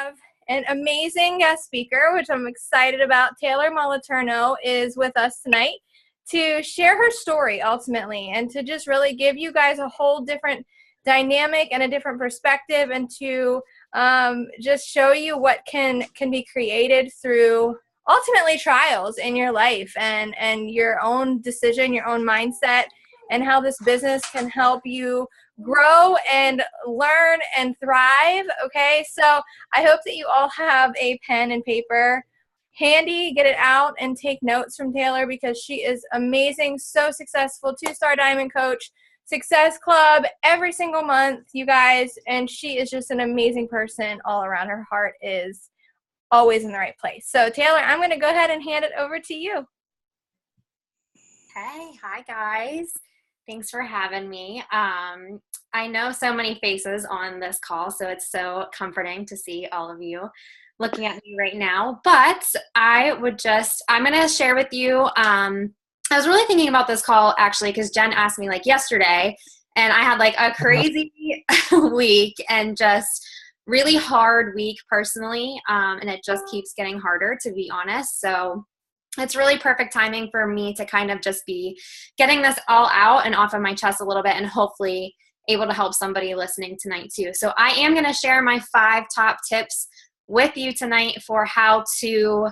have an amazing guest speaker, which I'm excited about. Taylor Molitierno is with us tonight to share her story ultimately and to just really give you guys a whole different dynamic and a different perspective, and to just show you what can be created through ultimately trials in your life and your own decision, your own mindset, and how this business can help you grow and learn and thrive. Okay, so I hope that you all have a pen and paper handy. Get it out and take notes from Taylor, because she is amazing, so successful, 2-star diamond coach, Success Club every single month, you guys, and she is just an amazing person all around. Her heart is always in the right place. So Taylor, I'm going to go ahead and hand it over to you. Hey, hi guys. Thanks for having me. I know so many faces on this call, so it's so comforting to see all of you looking at me right now. But I'm going to share with you, I was really thinking about this call actually because Jen asked me like yesterday, and I had like a crazy week and just really hard week personally, and it just keeps getting harder, to be honest. So it's really perfect timing for me to kind of just be getting this all out and off of my chest a little bit, and hopefully able to help somebody listening tonight too. So I am going to share my 5 top tips with you tonight for how to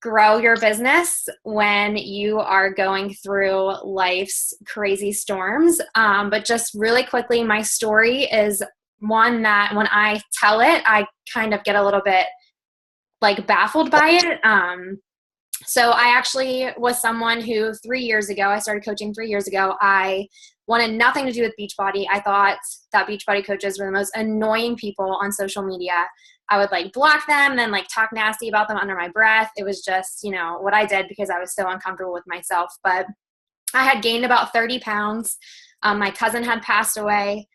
grow your business when you are going through life's crazy storms. But just really quickly, my story is one that when I tell it, I kind of get a little bit like baffled by it. So I actually was someone who 3 years ago, I started coaching 3 years ago. I wanted nothing to do with Beachbody. I thought that Beachbody coaches were the most annoying people on social media. I would like block them and then like talk nasty about them under my breath. It was just, what I did because I was so uncomfortable with myself. But I had gained about 30 pounds. My cousin had passed away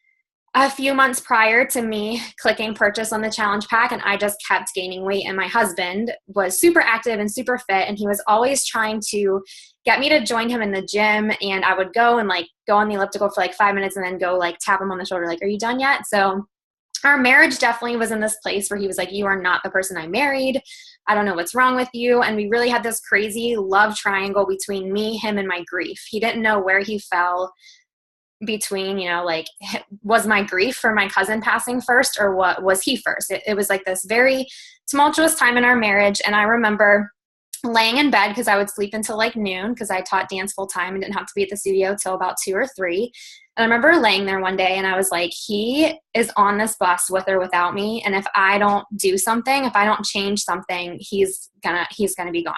a few months prior to me clicking purchase on the challenge pack, and I just kept gaining weight. And my husband was super active and super fit, and he was always trying to get me to join him in the gym. And I would go and like go on the elliptical for like 5 minutes and then go like tap him on the shoulder like, are you done yet? So our marriage definitely was in this place where he was like, you are not the person I married. I don't know what's wrong with you. And we really had this crazy love triangle between me, him, and my grief. He didn't know where he fell between, like, was my grief for my cousin passing first, or what was he first? It was like this very tumultuous time in our marriage. And I remember laying in bed because I would sleep until like noon because I taught dance full time and didn't have to be at the studio till about 2 or 3. And I remember laying there one day and I was like, he is on this bus with or without me. And if I don't do something, if I don't change something, he's gonna be gone.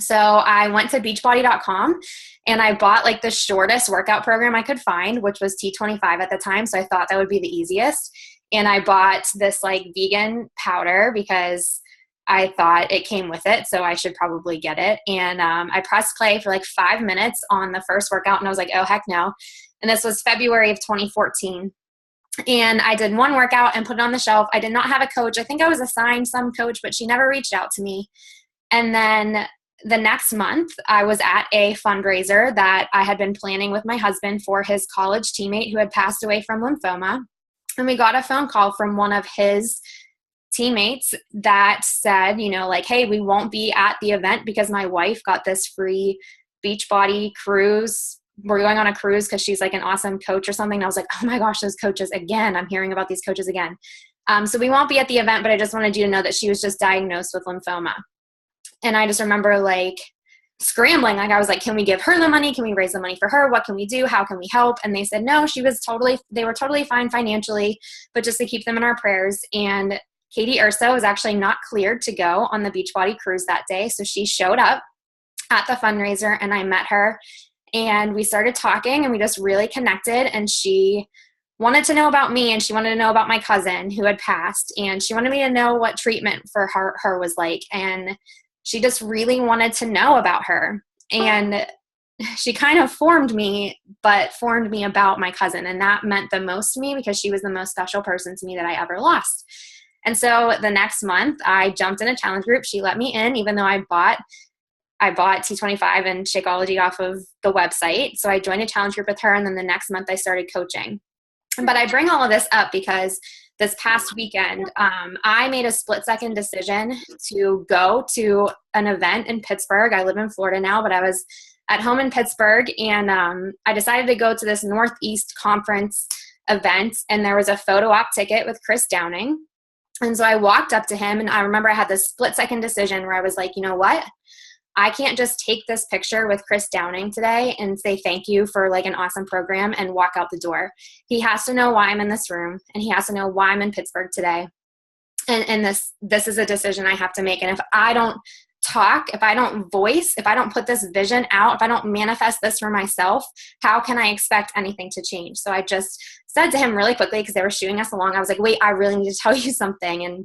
So I went to beachbody.com and I bought like the shortest workout program I could find, which was T25 at the time. So I thought that would be the easiest. And I bought this like vegan powder because I thought it came with it, so I should probably get it. And I pressed play for like 5 minutes on the first workout, and I was like, oh, heck no. And this was February of 2014. And I did one workout and put it on the shelf. I did not have a coach. I think I was assigned some coach, but she never reached out to me. And then the next month, I was at a fundraiser that I had been planning with my husband for his college teammate who had passed away from lymphoma. And we got a phone call from one of his teammates that said, like, hey, we won't be at the event because my wife got this free Beachbody cruise. We're going on a cruise because she's like an awesome coach or something. And I was like, oh my gosh, those coaches again. I'm hearing about these coaches again. So we won't be at the event, but I just wanted you to know that she was just diagnosed with lymphoma. And I just remember like scrambling. Like I was like, can we give her the money? Can we raise the money for her? What can we do? How can we help? And they said, no, they were totally fine financially, but just to keep them in our prayers. And Katie Urso was actually not cleared to go on the Beachbody cruise that day. So she showed up at the fundraiser and I met her and we started talking and we just really connected. And she wanted to know about me and she wanted to know about my cousin who had passed. And she wanted me to know what treatment for her was like. And she just really wanted to know about her. And she kind of formed me about my cousin. And that meant the most to me because she was the most special person to me that I ever lost. And so the next month I jumped in a challenge group. She let me in, even though I bought T25 and Shakeology off of the website. So I joined a challenge group with her. And then the next month I started coaching. But I bring all of this up because this past weekend, I made a split-second decision to go to an event in Pittsburgh. I live in Florida now, but I was at home in Pittsburgh, and I decided to go to this Northeast Conference event, and there was a photo op ticket with Chris Downing. And so I walked up to him, and I remember I had this split-second decision where I was like, you know what? I can't just take this picture with Chris Downing today and say thank you for like an awesome program and walk out the door. He has to know why I'm in this room, and he has to know why I'm in Pittsburgh today. And this is a decision I have to make. And if I don't talk, if I don't voice, if I don't put this vision out, if I don't manifest this for myself, how can I expect anything to change? So I just said to him really quickly, because they were shooing us along, I was like, wait, I really need to tell you something. And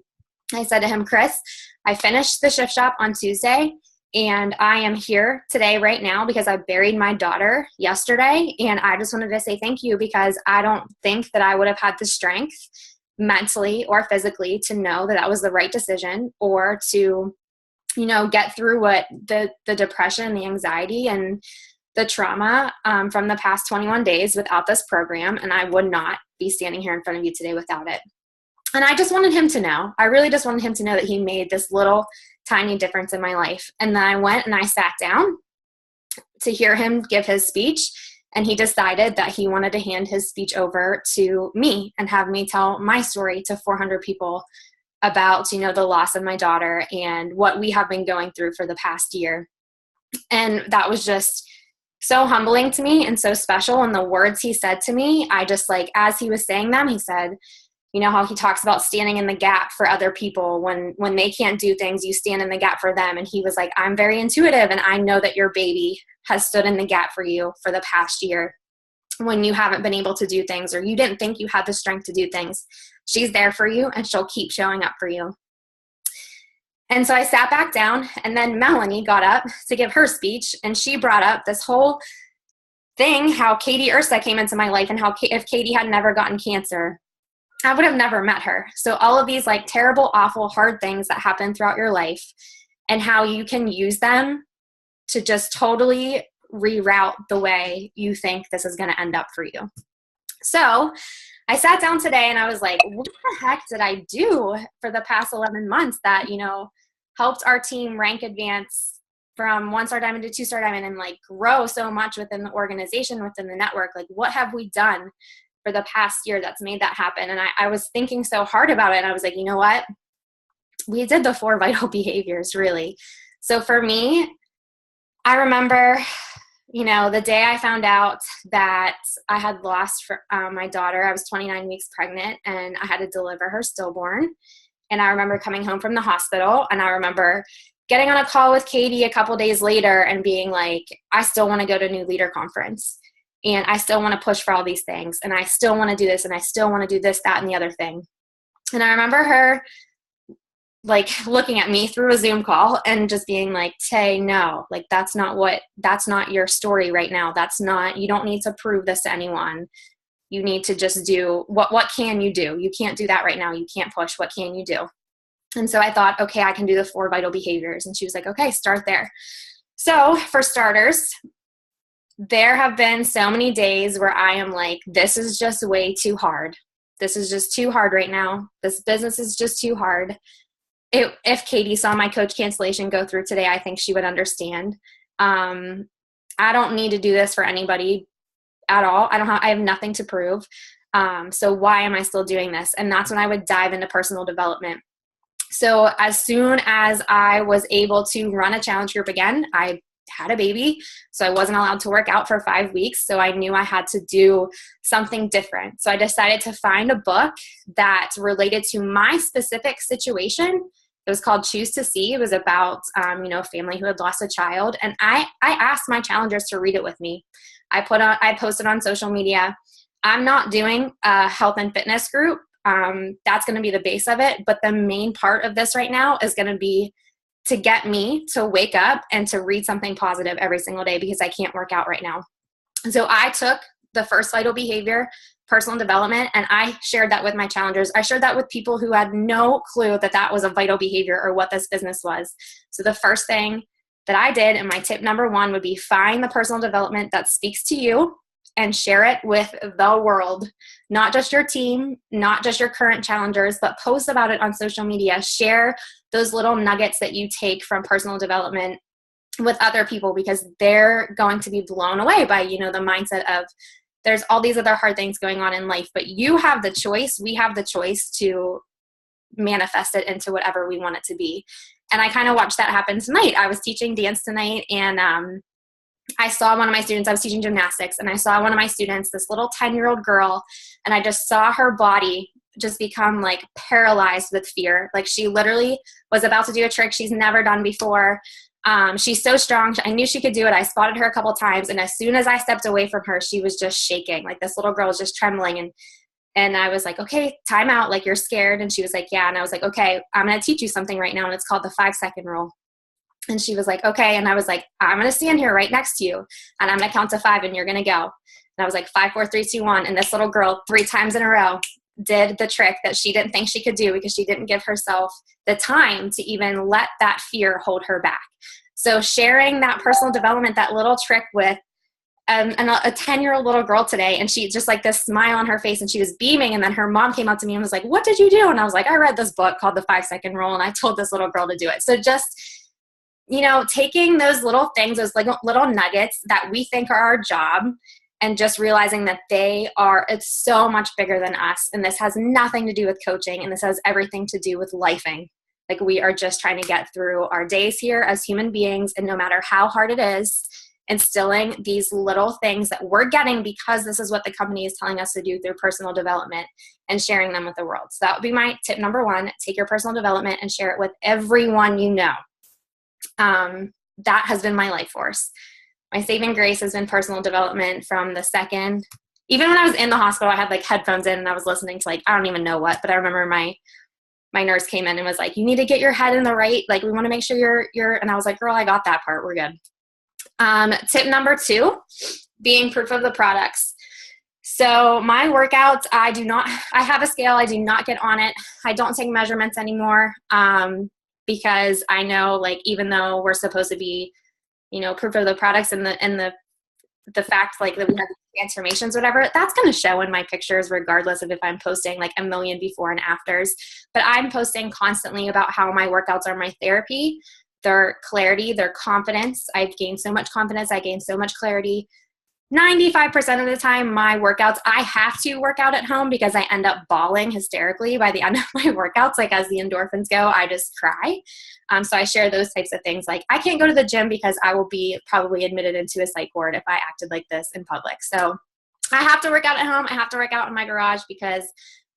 I said to him, Chris, I finished the shift shop on Tuesday, and I am here today right now because I buried my daughter yesterday. And I just wanted to say thank you, because I don't think that I would have had the strength mentally or physically to know that that was the right decision, or to, you know, get through what the depression, the anxiety, and the trauma from the past 21 days without this program. And I would not be standing here in front of you today without it. And I just wanted him to know. I really just wanted him to know that he made this little tiny difference in my life. And then I went and I sat down to hear him give his speech, and he decided that he wanted to hand his speech over to me and have me tell my story to 400 people about, you know, the loss of my daughter and what we have been going through for the past year. And that was just so humbling to me and so special. And the words he said to me, I just, like, as he was saying them, he said, you know how he talks about standing in the gap for other people when they can't do things, you stand in the gap for them. And he was like, I'm very intuitive, and I know that your baby has stood in the gap for you for the past year when you haven't been able to do things, or you didn't think you had the strength to do things. She's there for you, and she'll keep showing up for you. And so I sat back down, and then Melanie got up to give her speech, and she brought up this whole thing, how Katie Ursa came into my life, and how if Katie had never gotten cancer, I would have never met her. So all of these, like, terrible, awful, hard things that happen throughout your life, and how you can use them to just totally reroute the way you think this is going to end up for you. So I sat down today, and I was like, what the heck did I do for the past 11 months that, you know, helped our team rank advance from 1-star diamond to 2-star diamond, and, like, grow so much within the organization, within the network? Like, what have we done for the past year that's made that happen? And I was thinking so hard about it, and I was like, you know what? We did the 4 vital behaviors, really. So for me, I remember, you know, the day I found out that I had lost my daughter. I was 29 weeks pregnant, and I had to deliver her stillborn. And I remember coming home from the hospital, and I remember getting on a call with Katie a couple days later and being like, I still want to go to New Leader Conference, and I still want to push for all these things, and I still want to do this, and I still want to do this, that, and the other thing. And I remember her, like, looking at me through a Zoom call and just being like, Tay, no, like, that's not your story right now. You don't need to prove this to anyone. You need to just do what can you do? You can't do that right now. You can't push. What can you do? And so I thought, okay, I can do the 4 vital behaviors. And she was like, okay, start there. So for starters, there have been so many days where I am like, this is just way too hard. This is just too hard right now. This business is just too hard. If Katie saw my coach cancellation go through today, I think she would understand. I don't need to do this for anybody at all. I have nothing to prove. So why am I still doing this? And that's when I would dive into personal development. So as soon as I was able to run a challenge group again, I had a baby, so I wasn't allowed to work out for 5 weeks. So I knew I had to do something different. So I decided to find a book that related to my specific situation. It was called Choose to See. It was about, a family who had lost a child. And I asked my challengers to read it with me. I posted on social media, I'm not doing a health and fitness group. That's going to be the base of it. But the main part of this right now is going to be to get me to wake up and to read something positive every single day, because I can't work out right now. And so I took the first vital behavior, personal development, and I shared that with my challengers. I shared that with people who had no clue that that was a vital behavior or what this business was. So the first thing that I did, and my tip number 1 would be, find the personal development that speaks to you and share it with the world. not just your team, not just your current challengers, but post about it on social media. Share those little nuggets that you take from personal development with other people, because they're going to be blown away by, the mindset of there's all these other hard things going on in life, but you have the choice. We have the choice to manifest it into whatever we want it to be. And I kind of watched that happen tonight. I was teaching dance tonight, and I saw one of my students, I was teaching gymnastics, and I saw one of my students, this little 10-year-old girl, and I just saw her body just become like paralyzed with fear. Like she literally was about to do a trick she's never done before. She's so strong. I knew she could do it. I spotted her a couple times, and as soon as I stepped away from her, she was just shaking. Like this little girl was just trembling, and I was like, okay, time out. Like, you're scared. And she was like, yeah. And I was like, okay, I'm going to teach you something right now. And it's called the 5-second rule. And she was like, okay. And I was like, I'm going to stand here right next to you, and I'm going to count to 5, and you're going to go. And I was like, 5, 4, 3, 2, 1. And this little girl 3 times in a row did the trick that she didn't think she could do, because she didn't give herself the time to even let that fear hold her back. So sharing that personal development, that little trick with a 10-year-old little girl today, and she just like this smile on her face, and she was beaming. And then her mom came up to me and was like, what did you do? And I was like, I read this book called the 5-second rule, and I told this little girl to do it. So just, taking those little things, those like little nuggets that we think are our job, and just realizing that it's so much bigger than us. And this has nothing to do with coaching, and this has everything to do with lifing. Like, we are just trying to get through our days here as human beings, and no matter how hard it is, instilling these little things that we're getting because this is what the company is telling us to do through personal development, and sharing them with the world. So that would be my tip number 1. Take your personal development and share it with everyone you know. That has been my life force. My saving grace has been personal development from the second. Even when I was in the hospital, I had like headphones in, and I was listening to like, I don't even know what, but I remember my nurse came in and was like, you need to get your head in the right, like, we want to make sure you're, and I was like, girl, I got that part. We're good. Tip number 2, being proof of the products. So my workouts, I have a scale. I do not get on it. I don't take measurements anymore. Because I know, like, even though we're supposed to be, proof of the products, and the fact, like, that we have transformations, whatever, that's going to show in my pictures, regardless of if I'm posting like a million before and afters. But I'm posting constantly about how my workouts are my therapy, their clarity, their confidence. I've gained so much confidence. I gained so much clarity. 95% of the time, my workouts, I have to work out at home, because I end up bawling hysterically by the end of my workouts. Like, as the endorphins go, I just cry. So I share those types of things. Like, I can't go to the gym because I will be probably admitted into a psych ward if I acted like this in public. So I have to work out at home. I have to work out in my garage, because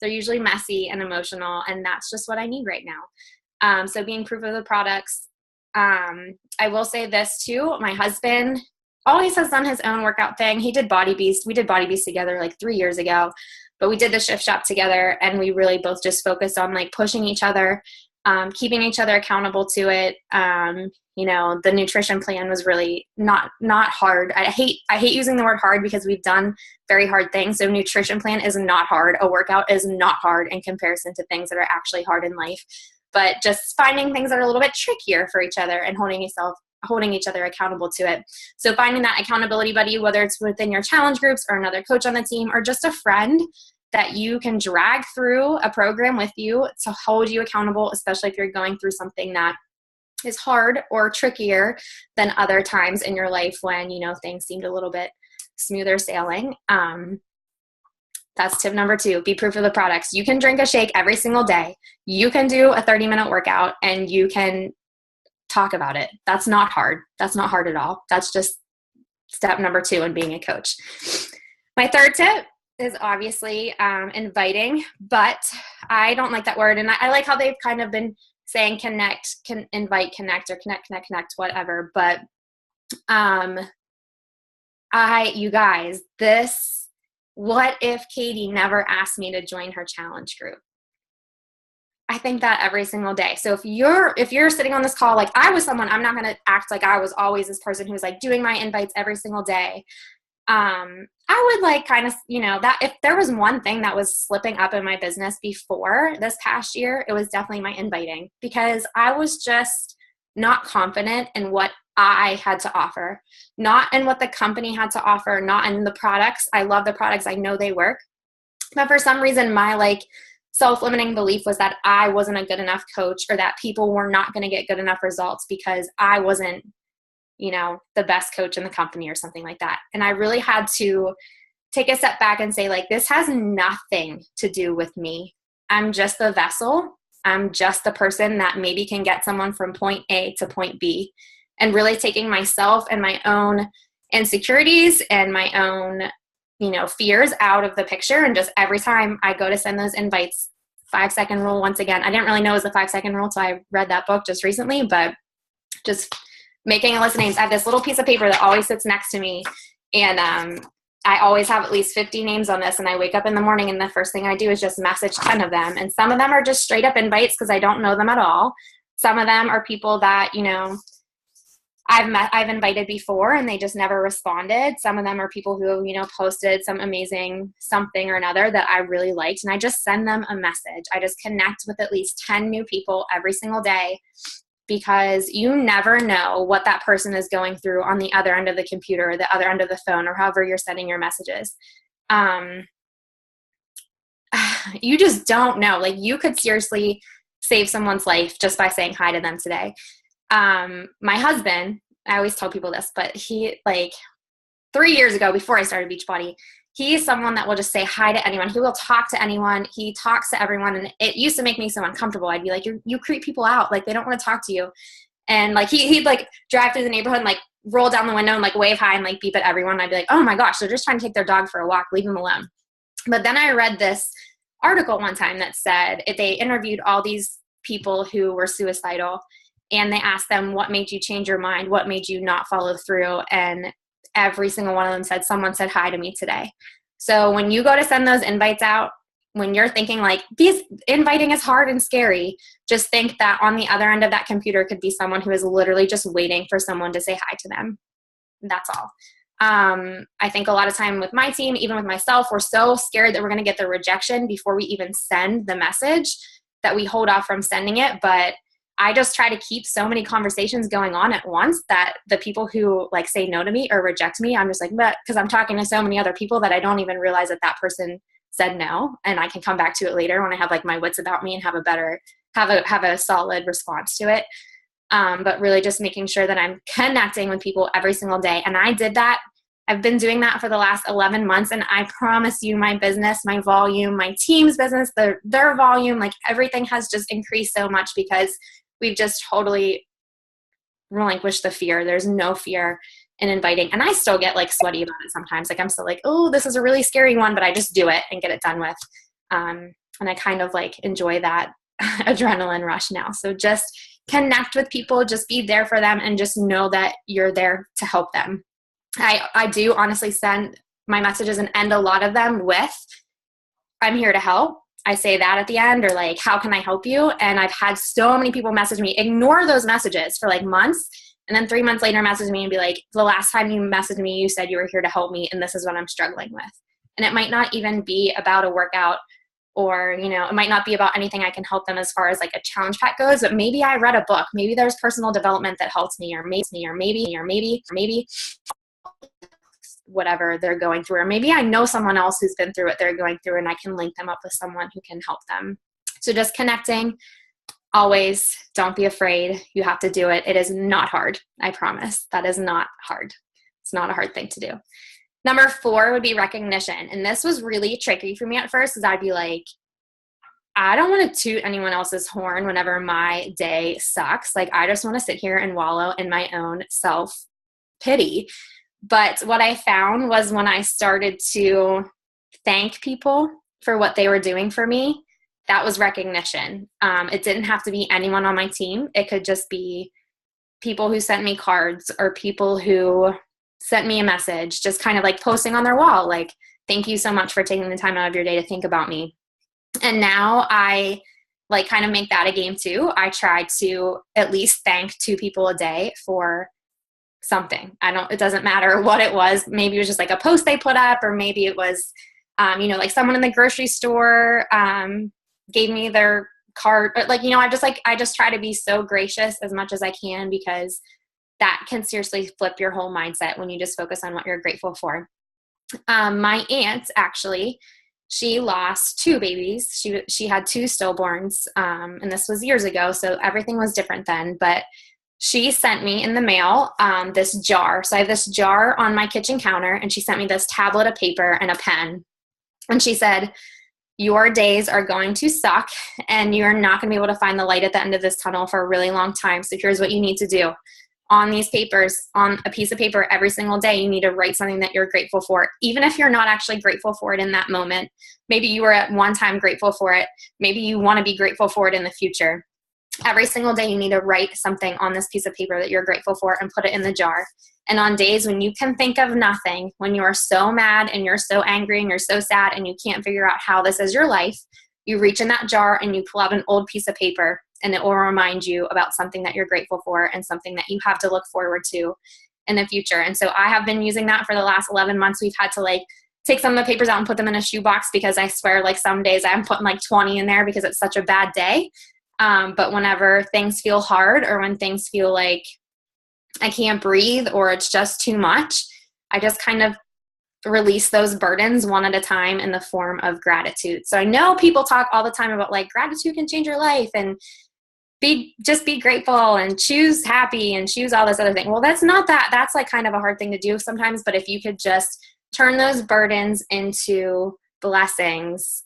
they're usually messy and emotional, and that's just what I need right now. So being proof of the products. I will say this too. My husband always has done his own workout thing. He did Body Beast. We did Body Beast together like 3 years ago, but we did the Shift Shop together, and we really both just focused on like pushing each other, keeping each other accountable to it. The nutrition plan was really not hard. I hate using the word hard, because we've done very hard things. So nutrition plan is not hard. A workout is not hard in comparison to things that are actually hard in life. But just finding things that are a little bit trickier for each other, and holding each other accountable to it. So finding that accountability buddy, whether it's within your challenge groups or another coach on the team, or just a friend that you can drag through a program with you to hold you accountable, especially if you're going through something that is hard or trickier than other times in your life when, things seemed a little bit smoother sailing. That's tip number 2, be proof of the products. You can drink a shake every single day. You can do a 30-minute workout, and you can talk about it. That's not hard. That's not hard at all. That's just step number 2 in being a coach. My third tip is obviously inviting, but I don't like that word. And I like how they've kind of been saying invite, connect, or connect, whatever. But you guys, what if Katie never asked me to join her challenge group? I think that every single day. So if you're sitting on this call, like I was someone, I'm not going to act like I was always this person who was like doing my invites every single day. I would like kind of, that if there was one thing that was slipping up in my business before this past year, it was definitely my inviting, because I was just not confident in what I had to offer, not in what the company had to offer, not in the products. I love the products. I know they work. But for some reason, my like self-limiting belief was that I wasn't a good enough coach, or that people were not going to get good enough results because I wasn't, the best coach in the company or something like that. And I really had to take a step back and say, like, this has nothing to do with me. I'm just the vessel. I'm just the person that maybe can get someone from point A to point B, and really taking myself and my own insecurities and my own, fears out of the picture. And just every time I go to send those invites, 5-second rule, once again, I didn't really know it was the 5-second rule. So I read that book just recently, but just making a list of names. I have this little piece of paper that always sits next to me. And, I always have at least 50 names on this, and I wake up in the morning and the first thing I do is just message 10 of them. And some of them are just straight up invites because I don't know them at all. Some of them are people that, I've invited before and they just never responded. Some of them are people who, posted some amazing something or another that I really liked, and I just send them a message. I just connect with at least 10 new people every single day, because you never know what that person is going through on the other end of the computer, or the other end of the phone, or however you're sending your messages. You just don't know. Like, you could seriously save someone's life just by saying hi to them today. My husband, I always tell people this, but he, like, 3 years ago, before I started Beachbody, he's someone that will just say hi to anyone. He will talk to anyone. He talks to everyone. And it used to make me so uncomfortable. I'd be like, you creep people out. Like, they don't want to talk to you. And like, he'd like drive through the neighborhood and like roll down the window and like wave hi and like beep at everyone. And I'd be like, oh my gosh, they're just trying to take their dog for a walk. Leave them alone. But then I read this article one time that said they interviewed all these people who were suicidal, and they asked them, what made you change your mind? What made you not follow through? And every single one of them said, someone said hi to me today. So when you go to send those invites out, when you're thinking like, inviting is hard and scary, just think that on the other end of that computer could be someone who is literally just waiting for someone to say hi to them. That's all. I think a lot of time with my team, even with myself, we're so scared that we're going to get the rejection before we even send the message that we hold off from sending it. But I just try to keep so many conversations going on at once that the people who like say no to me or reject me, I'm just like, but because I'm talking to so many other people that I don't even realize that that person said no, and I can come back to it later when I have like my wits about me and have a solid response to it. But really just making sure that I'm connecting with people every single day. And I did that. I've been doing that for the last 11 months. And I promise you, my business, my volume, my team's business, their volume, like everything has just increased so much because we've just totally relinquished the fear. There's no fear in inviting. And I still get like sweaty about it sometimes. Like, I'm still like, oh, this is a really scary one, but I just do it and get it done with. And I kind of like enjoy that adrenaline rush now. So just connect with people, just be there for them, and just know that you're there to help them. I do honestly send my messages and end a lot of them with, I'm here to help. I say that at the end, or like, how can I help you? And I've had so many people message me, ignore those messages for like months, and then 3 months later message me and be like, the last time you messaged me, you said you were here to help me, and this is what I'm struggling with. And it might not even be about a workout, or, it might not be about anything I can help them as far as like a challenge pack goes, but maybe I read a book, maybe there's personal development that helps me, or maybe whatever they're going through, or maybe I know someone else who's been through what they're going through and I can link them up with someone who can help them. So just connecting, always, don't be afraid. You have to do it. It is not hard. I promise. That is not hard. It's not a hard thing to do. Number 4 would be recognition. And this was really tricky for me at first, because I'd be like, I don't want to toot anyone else's horn whenever my day sucks. Like, I just want to sit here and wallow in my own self-pity. But what I found was when I started to thank people for what they were doing for me, that was recognition. It didn't have to be anyone on my team. It could just be people who sent me cards, or people who sent me a message, just kind of like posting on their wall, like, thank you so much for taking the time out of your day to think about me. And now I like kind of make that a game too. I try to at least thank 2 people a day for something. It doesn't matter what it was. Maybe it was just like a post they put up, or maybe it was, like someone in the grocery store gave me their card. But like, I just try to be so gracious as much as I can, because that can seriously flip your whole mindset when you just focus on what you're grateful for. My aunt actually she lost two babies. She had two stillborns, and this was years ago, so everything was different then. But she sent me in the mail this jar. So I have this jar on my kitchen counter, and she sent me this tablet of paper and a pen. And she said, your days are going to suck, and you're not going to be able to find the light at the end of this tunnel for a really long time. So here's what you need to do. On these papers, on a piece of paper every single day, you need to write something that you're grateful for. Even if you're not actually grateful for it in that moment, maybe you were at one time grateful for it. Maybe you want to be grateful for it in the future. Every single day you need to write something on this piece of paper that you're grateful for and put it in the jar. And on days when you can think of nothing, when you are so mad and you're so angry and you're so sad and you can't figure out how this is your life, you reach in that jar and you pull out an old piece of paper, and it will remind you about something that you're grateful for and something that you have to look forward to in the future. And so I have been using that for the last 11 months. We've had to take some of the papers out and put them in a shoebox, because I swear some days I'm putting 20 in there because it's such a bad day. But whenever things feel hard, or when things feel like I can't breathe or it's just too much, I just kind of release those burdens one at a time in the form of gratitude. So I know people talk all the time about gratitude can change your life, and just be grateful and choose happy and choose all this other thing. Well, that's not that. That's kind of a hard thing to do sometimes. But if you could just turn those burdens into blessings,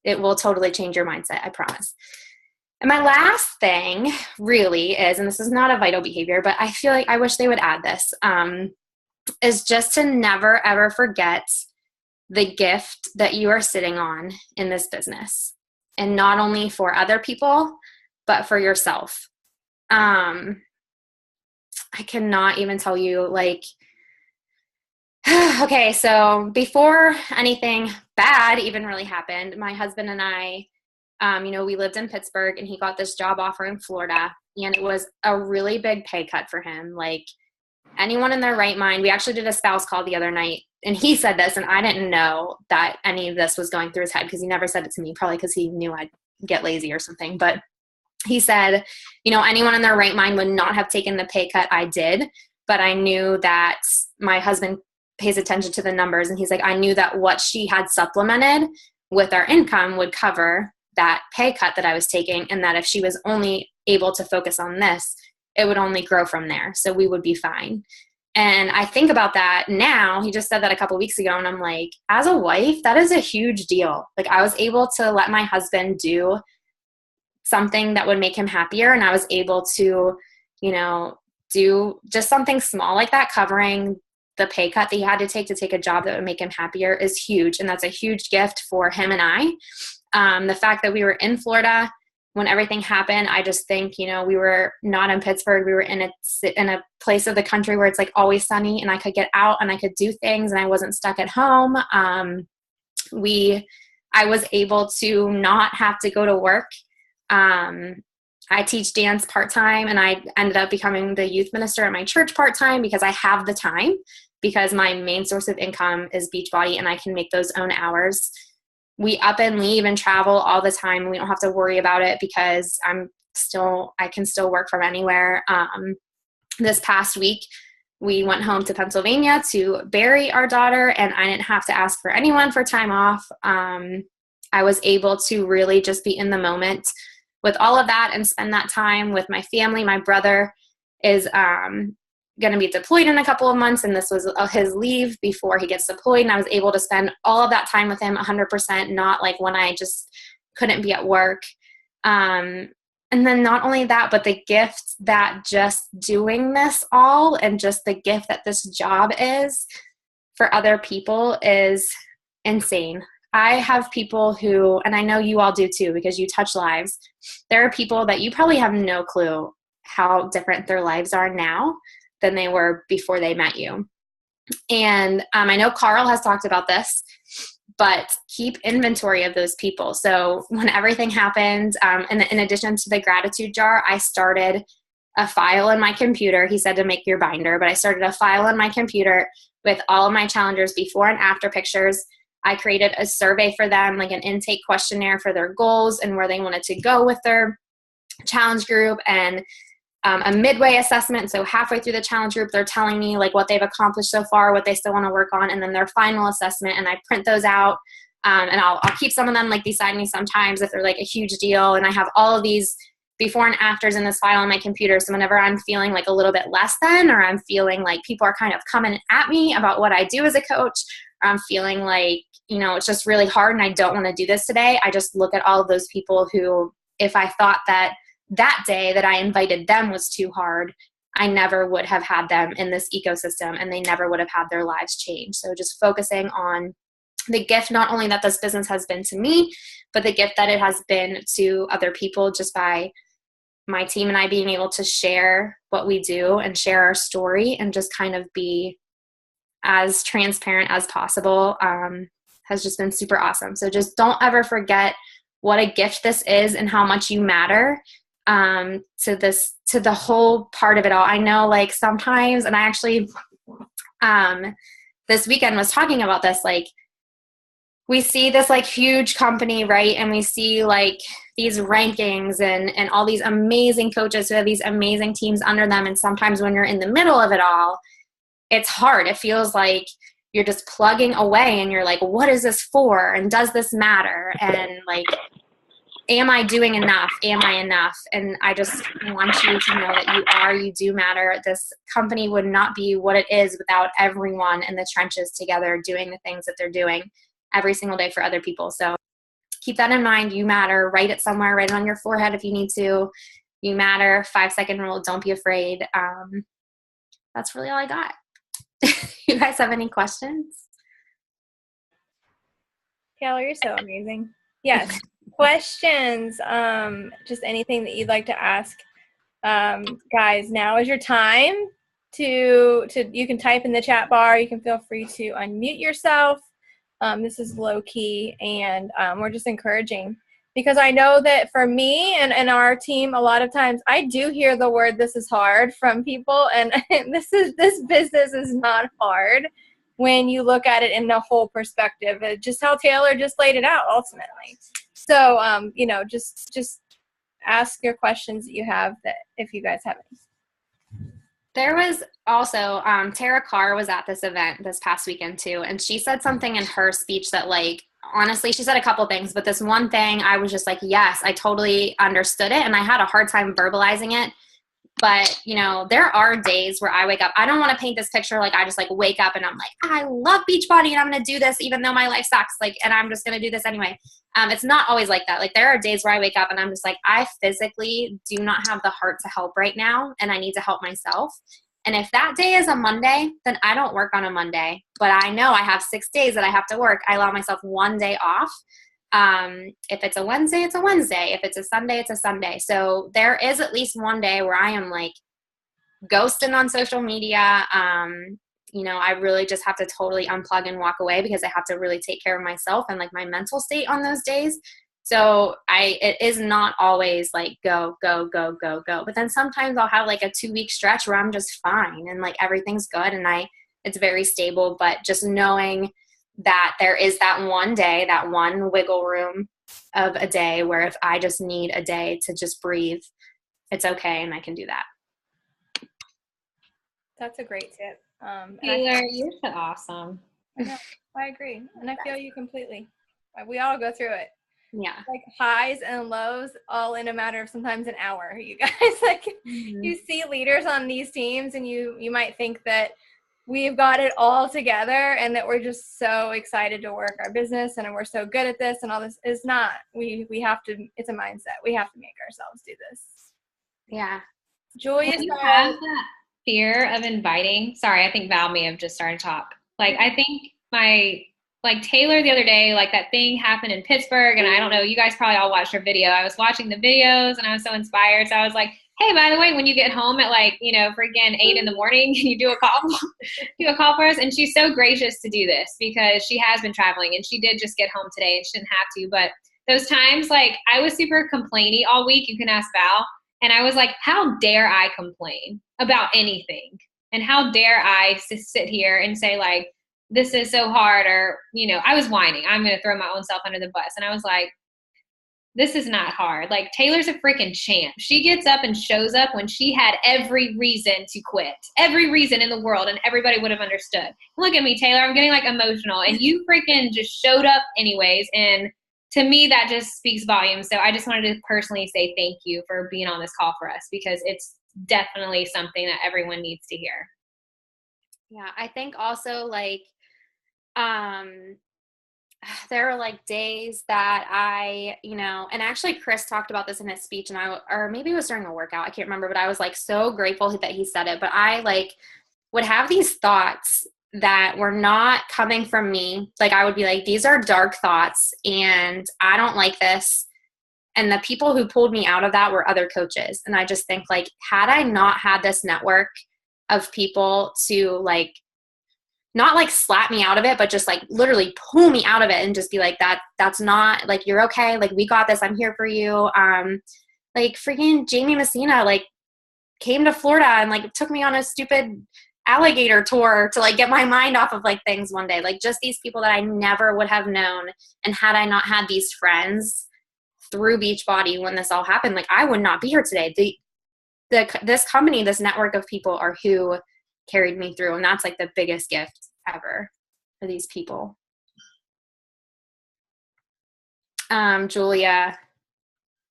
it will totally change your mindset, I promise. And my last thing really is, and this is not a vital behavior, but I feel I wish they would add this, is just to never, ever forget the gift that you are sitting on in this business. And not only for other people, but for yourself. I cannot even tell you, okay, so before anything bad even really happened, my husband and I, we lived in Pittsburgh, and he got this job offer in Florida, and it was a really big pay cut for him. Anyone in their right mind, we actually did a spouse call the other night, and he said this, and I didn't know that any of this was going through his head, because he never said it to me, probably because he knew I'd get lazy or something. But he said, anyone in their right mind would not have taken the pay cut I did, but I knew that my husband pays attention to the numbers, and he's like, I knew that what she had supplemented with our income would cover that pay cut that I was taking, and that if she was only able to focus on this, it would only grow from there. So we would be fine. And I think about that now. He just said that a couple weeks ago, and I'm like, as a wife, that is a huge deal. I was able to let my husband do something that would make him happier, and I was able to, do just something small like that, covering the pay cut that he had to take a job that would make him happier, is huge. And that's a huge gift for him and I. The fact that we were in Florida when everything happened, I just think, we were not in Pittsburgh. We were in a place of the country where it's always sunny, and I could get out and I could do things, and I wasn't stuck at home. I was able to not have to go to work. I teach dance part-time, and I ended up becoming the youth minister at my church part-time because I have the time, because my main source of income is Beachbody, and I can make those own hours. We up and leave and travel all the time. We don't have to worry about it because I can still work from anywhere. This past week, we went home to Pennsylvania to bury our daughter, and I didn't have to ask for anyone for time off. I was able to really just be in the moment with all of that and spend that time with my family. My brother is going to be deployed in a couple of months, and this was his leave before he gets deployed, and I was able to spend all of that time with him 100%, not when I just couldn't be at work. And then not only that, but the gift that just doing this all, and just the gift that this job is for other people, is insane. I have people who, and I know you all do too, because you touch lives. There are people that you probably have no clue how different their lives are now than they were before they met you. And I know Carl has talked about this, but keep inventory of those people. So when everything happened, in addition to the gratitude jar, I started a file in my computer. He said to make your binder, but I started a file in my computer with all of my challengers before and after pictures. I created a survey for them, an intake questionnaire for their goals and where they wanted to go with their challenge group. And a midway assessment. So halfway through the challenge group, they're telling me like what they've accomplished so far, what they still want to work on, and then their final assessment. And I print those out. And I'll keep some of them like beside me sometimes if they're like a huge deal. And I have all of these before and afters in this file on my computer. So whenever I'm feeling like a little bit less than, or I'm feeling like people are kind of coming at me about what I do as a coach, or I'm feeling like, it's just really hard and I don't want to do this today, I just look at all of those people who, if I thought that day that I invited them was too hard, I never would have had them in this ecosystem and they never would have had their lives changed. So just focusing on the gift, not only that this business has been to me, but the gift that it has been to other people just by my team and I being able to share what we do and share our story and just kind of be as transparent as possible has just been super awesome. So just don't ever forget what a gift this is and how much you matter to the whole part of it all. I know like sometimes, and I actually this weekend was talking about this, like we see this like huge company, right? And we see like these rankings and all these amazing coaches who have these amazing teams under them. And sometimes when you're in the middle of it all, it's hard. It feels like you're just plugging away and you're like, what is this for? And does this matter? And like, am I doing enough? Am I enough? And I just want you to know that you do matter. This company would not be what it is without everyone in the trenches together doing the things that they're doing every single day for other people. So keep that in mind. You matter. Write it somewhere. Write it on your forehead if you need to. You matter. 5-second rule. Don't be afraid. That's really all I got. You guys have any questions? Taylor, you're so amazing. Yes. Questions. Just anything that you'd like to ask. Guys, now is your time to you can type in the chat bar. You can feel free to unmute yourself. This is low key, and we're just encouraging, because I know that for me and our team, a lot of times I do hear the word "this is hard" from people, and this business is not hard when you look at it in the whole perspective. Just how Taylor just laid it out ultimately. So just ask your questions that you have, that if you guys have any. There was also, Tara Carr was at this event this past weekend too, and she said something in her speech that like, honestly, she said a couple things, but this one thing I was just like, yes, I totally understood it, and I had a hard time verbalizing it. But, there are days where I wake up. I don't want to paint this picture like I just like wake up and I'm like, I love Beachbody and I'm going to do this even though my life sucks. Like, and I'm just going to do this anyway. It's not always like that. Like there are days where I wake up and I'm just like, I physically do not have the heart to help right now. And I need to help myself. And if that day is a Monday, then I don't work on a Monday. But I know I have 6 days that I have to work. I allow myself one day off. If it's a Wednesday, it's a Wednesday. If it's a Sunday, it's a Sunday. So there is at least one day where I am like ghosting on social media. I really just have to totally unplug and walk away because I have to really take care of myself and like my mental state on those days. So it is not always like go, go, go, go, go. But then sometimes I'll have like a 2-week stretch where I'm just fine and like everything's good and it's very stable. But just knowing that there is that one day, that one wiggle room of a day where if I just need a day to just breathe, it's okay and I can do that. That's a great tip. Taylor, you're so awesome. I agree. And I feel you completely. We all go through it. Yeah. Like highs and lows all in a matter of sometimes an hour, you guys. Like you see leaders on these teams and you might think that we've got it all together and that we're just so excited to work our business and we're so good at this and all this. Is not. We have to, it's a mindset. We have to make ourselves do this. Yeah. Julia, you have that fear of inviting. Sorry, I think Val may have just started to talk. Like I think Taylor the other day, like that thing happened in Pittsburgh, and I don't know, you guys probably all watched her video. I was watching the videos and I was so inspired. So I was like, hey, by the way, when you get home at like, freaking 8 in the morning, can you do a call for us? And she's so gracious to do this because she has been traveling and she did just get home today and she didn't have to. But those times, like I was super complainy all week. You can ask Val. And I was like, how dare I complain about anything? And how dare I sit here and say like, this is so hard, or, I was whining. I'm going to throw my own self under the bus. And I was like, this is not hard. Like, Taylor's a freaking champ. She gets up and shows up when she had every reason to quit, every reason in the world, and everybody would have understood. Look at me, Taylor. I'm getting like emotional, and you freaking just showed up anyways. And to me, that just speaks volumes. So I just wanted to personally say thank you for being on this call for us, because it's definitely something that everyone needs to hear. Yeah, I think also like, there are like days that I, and actually Chris talked about this in his speech, and or maybe it was during a workout, I can't remember, but I was like so grateful that he said it. But I like would have these thoughts that were not coming from me. Like, I would be like, these are dark thoughts and I don't like this. And the people who pulled me out of that were other coaches. And I just think, like, had I not had this network of people to like, not like slap me out of it, but just like literally pull me out of it and just be like, that's not, like, you're okay. Like, we got this. I'm here for you. Like freaking Jamie Messina, like, came to Florida and like took me on a stupid alligator tour to like get my mind off of like things one day. Like, just these people that I never would have known. And had I not had these friends through Beachbody when this all happened, like, I would not be here today. This company, this network of people are who carried me through. And that's like the biggest gift ever for these people. Julia,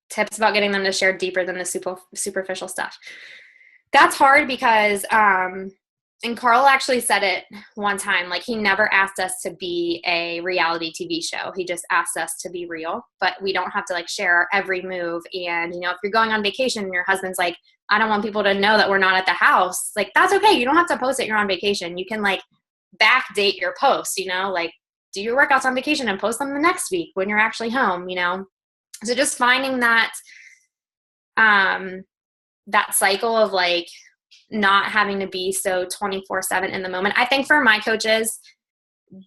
tips about getting them to share deeper than the superficial stuff. That's hard because, and Carl actually said it one time, like, he never asked us to be a reality TV show. He just asked us to be real, but we don't have to like share our every move. And, if you're going on vacation and your husband's like, I don't want people to know that we're not at the house, like, that's okay. You don't have to post that you're on vacation. You can like backdate your posts, like, do your workouts on vacation and post them the next week when you're actually home, So just finding that, that cycle of like not having to be so 24/7 in the moment. I think for my coaches,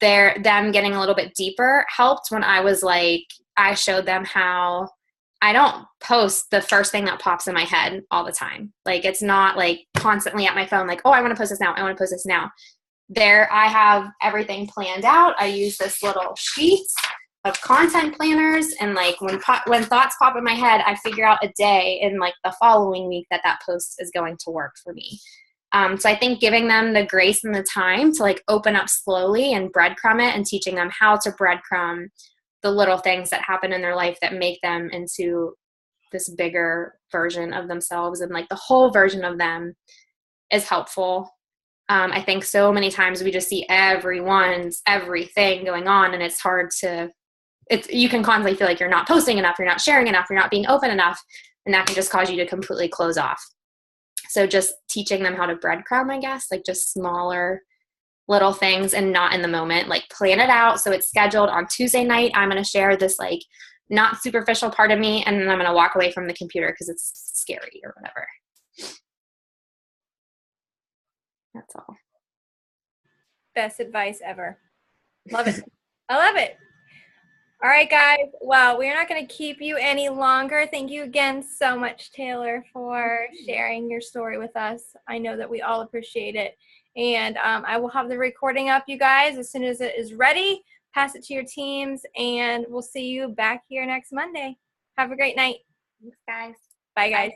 them getting a little bit deeper helped when I was like, I showed them how I don't post the first thing that pops in my head all the time. Like, it's not like constantly at my phone, like, oh, I want to post this now. I want to post this now. There, I have everything planned out. I use this little sheet of content planners, and like when thoughts pop in my head, I figure out a day in like the following week that post is going to work for me. So I think giving them the grace and the time to like open up slowly and breadcrumb it, and teaching them how to breadcrumb the little things that happen in their life that make them into this bigger version of themselves, and like the whole version of them is helpful. I think so many times we just see everyone's everything going on, and it's hard to, you can constantly feel like you're not posting enough, you're not sharing enough, you're not being open enough, and that can just cause you to completely close off. So just teaching them how to breadcrumb, I guess, like just smaller little things and not in the moment, like plan it out. So it's scheduled on Tuesday night. I'm going to share this like not superficial part of me, and then I'm going to walk away from the computer because it's scary or whatever. That's all. Best advice ever. Love it. I love it. All right, guys. Well, we're not going to keep you any longer. Thank you again so much, Taylor, for sharing your story with us. I know that we all appreciate it. And I will have the recording up, you guys, as soon as it is ready. Pass it to your teams, and we'll see you back here next Monday. Have a great night. Thanks, guys. Bye, guys.